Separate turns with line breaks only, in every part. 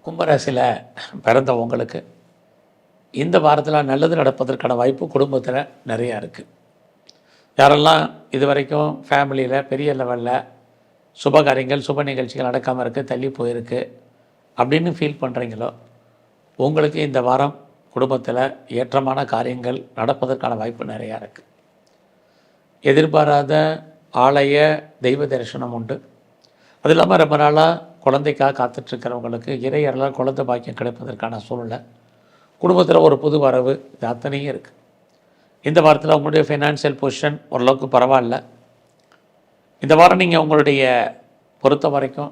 கும்பராசியில் பிறந்த உங்களுக்கு இந்த வாரத்தில் நல்லது நடப்பதற்கான வாய்ப்பு குடும்பத்தில் நிறையா இருக்குது. யாரெல்லாம் இது வரைக்கும் ஃபேமிலியில் பெரிய லெவலில் சுப காரியங்கள் சுப நிகழ்ச்சிகள் நடக்காமல் இருக்குது, தள்ளி போயிருக்கு அப்படின்னு ஃபீல் பண்ணுறீங்களோ, உங்களுக்கு இந்த வாரம் குடும்பத்தில் ஏற்றமான காரியங்கள் நடப்பதற்கான வாய்ப்பு நிறையா இருக்குது. எதிர்பாராத ஆலய தெய்வ தரிசனம் உண்டு. அது இல்லாமல் ரொம்ப நாளாக குழந்தைக்காக காத்துட்ருக்கிறவங்களுக்கு இறையரெல்லாம் குழந்தை பாக்கியம் கிடைப்பதற்கான சூழ்நிலை, குடும்பத்தில் ஒரு புது வரவு, இது அத்தனையும் இருக்குது. இந்த வாரத்தில் உங்களுடைய ஃபைனான்சியல் பொசிஷன் ஓரளவுக்கு பரவாயில்ல. இந்த வாரம் நீங்கள் உங்களுடைய பொறுத்த வரைக்கும்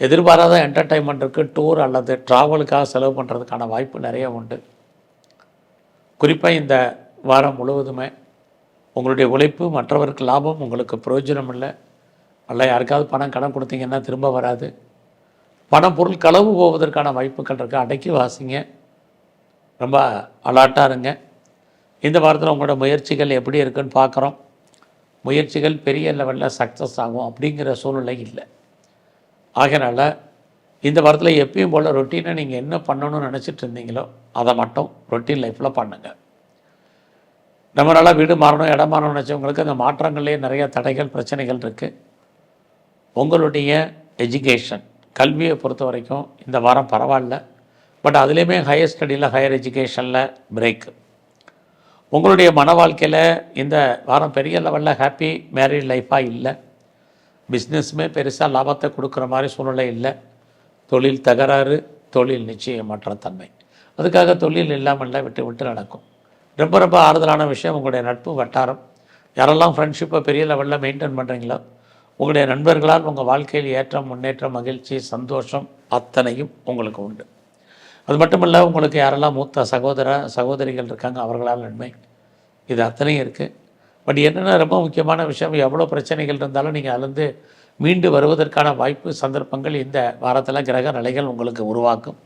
எதிர்பாராத என்டர்டைன்மெண்ட்டுக்கு டூர் அல்லது ட்ராவலுக்காக செலவு பண்ணுறதுக்கான வாய்ப்பு நிறைய உண்டு. குறிப்பாக இந்த வாரம் முழுவதுமே உங்களுடைய உழைப்பு மற்றவருக்கு லாபம், உங்களுக்கு பிரயோஜனம் இல்லை. அல்ல யாருக்காவது பணம் கடன் கொடுத்தீங்கன்னா திரும்ப வராது. பணம் பொருள் களவு போவதற்கான வாய்ப்புகள் இருக்குது. அடக்கி வாசிங்க, ரொம்ப அலாட்டாக இருங்க. இந்த வாரத்தில் உங்களோட முயற்சிகள் எப்படி இருக்குன்னு பார்க்குறோம். முயற்சிகள் பெரிய லெவலில் சக்ஸஸ் ஆகும் அப்படிங்கிற சூழ்நிலை இல்லை. ஆகையினால இந்த வாரத்தில் எப்பயும் போல் ரொட்டீனை நீங்கள் என்ன பண்ணணும்னு நினச்சிட்டு இருந்தீங்களோ அதை மட்டும் ரொட்டீன் லைஃப்பில் பண்ணுங்கள். நம்மளால் வீடு மாறணும், இடம் மாறணும்னு நினச்சவங்களுக்கு அந்த மாற்றங்கள்லேயே நிறைய தடைகள் பிரச்சனைகள் இருக்குது. உங்களுடைய எஜுகேஷன் கல்வியை பொறுத்த வரைக்கும் இந்த வாரம் பரவாயில்ல. பட் அதுலேயுமே ஹையர் ஸ்டடியில் ஹையர் எஜுகேஷனில் பிரேக்கு. உங்களுடைய மன வாழ்க்கையில் இந்த வாரம் பெரிய லெவலில் ஹாப்பி மேரிட் லைஃபாக இல்லை. பிஸ்னஸுமே பெருசாக லாபத்தை கொடுக்குற மாதிரி சூழ்நிலை இல்லை. தொழில் தகராறு, தொழில் நிச்சயமற்ற தன்மை. அதுக்காக தொழில் இல்லாமல் விட்டு விட்டு நடக்கும். ரொம்ப ரொம்ப ஆறுதலான விஷயம் உங்களுடைய நட்பு வட்டாரம். யாரெல்லாம் ஃப்ரெண்ட்ஷிப்பை பெரிய லெவலில் மெயின்டைன் பண்ணுறீங்களோ, உங்களுடைய நண்பர்களால் உங்கள் வாழ்க்கையில் ஏற்றம், முன்னேற்றம், மகிழ்ச்சி, சந்தோஷம் அத்தனையும் உங்களுக்கு உண்டு. அது மட்டும் இல்லை, உங்களுக்கு யாரெல்லாம் மூத்த சகோதரிகள் இருக்காங்க அவர்களால் நன்மை, இது அத்தனையும் இருக்குது. பட் என்னென்னா ரொம்ப முக்கியமான விஷயம், எவ்வளோ பிரச்சனைகள் இருந்தாலும் நீங்கள் அதுலேருந்து மீண்டு வருவதற்கான வாய்ப்பு சந்தர்ப்பங்கள் இந்த வாரத்தில் கிரக நிலைகள் உங்களுக்கு உருவாக்கும்.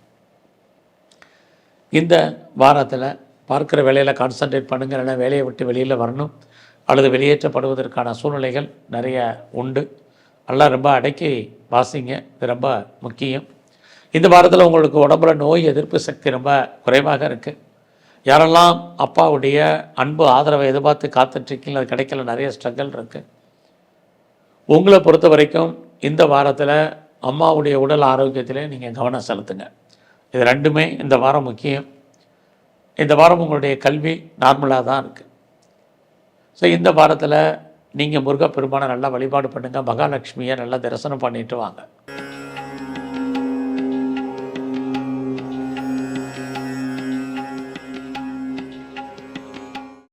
இந்த வாரத்தில் பார்க்குற வேலையில் கான்சன்ட்ரேட் பண்ணுங்கள். இல்லைன்னா வேலையை விட்டு வெளியில் வரணும் அல்லது வெளியேற்றப்படுவதற்கான சூழ்நிலைகள் நிறைய உண்டு. எல்லாம் ரொம்ப அடக்கி வாசிங்க, இது ரொம்ப முக்கியம். இந்த வாரத்தில் உங்களுக்கு உடம்புல நோய் எதிர்ப்பு சக்தி ரொம்ப குறைவாக இருக்குது. யாரெல்லாம் அப்பாவுடைய அன்பு ஆதரவை எதிர்பார்த்து காத்துட்ருக்கீங்க, அது கிடைக்கல, நிறைய ஸ்ட்ரகிள் இருக்குது. உங்களை பொறுத்த வரைக்கும் இந்த வாரத்தில் அம்மாவுடைய உடல் ஆரோக்கியத்திலே நீங்கள் கவனம் செலுத்துங்க. இது ரெண்டுமே இந்த வாரம் முக்கியம். இந்த வாரம் உங்களுடைய கல்வி நார்மலாக தான் இருக்குது. ஸோ இந்த வாரத்தில் நீங்கள் முருகப்பெருமானை நல்லா வழிபாடு பண்ணுங்கள். மகாலட்சுமியை நல்லா தரிசனம் பண்ணிட்டு வாங்க.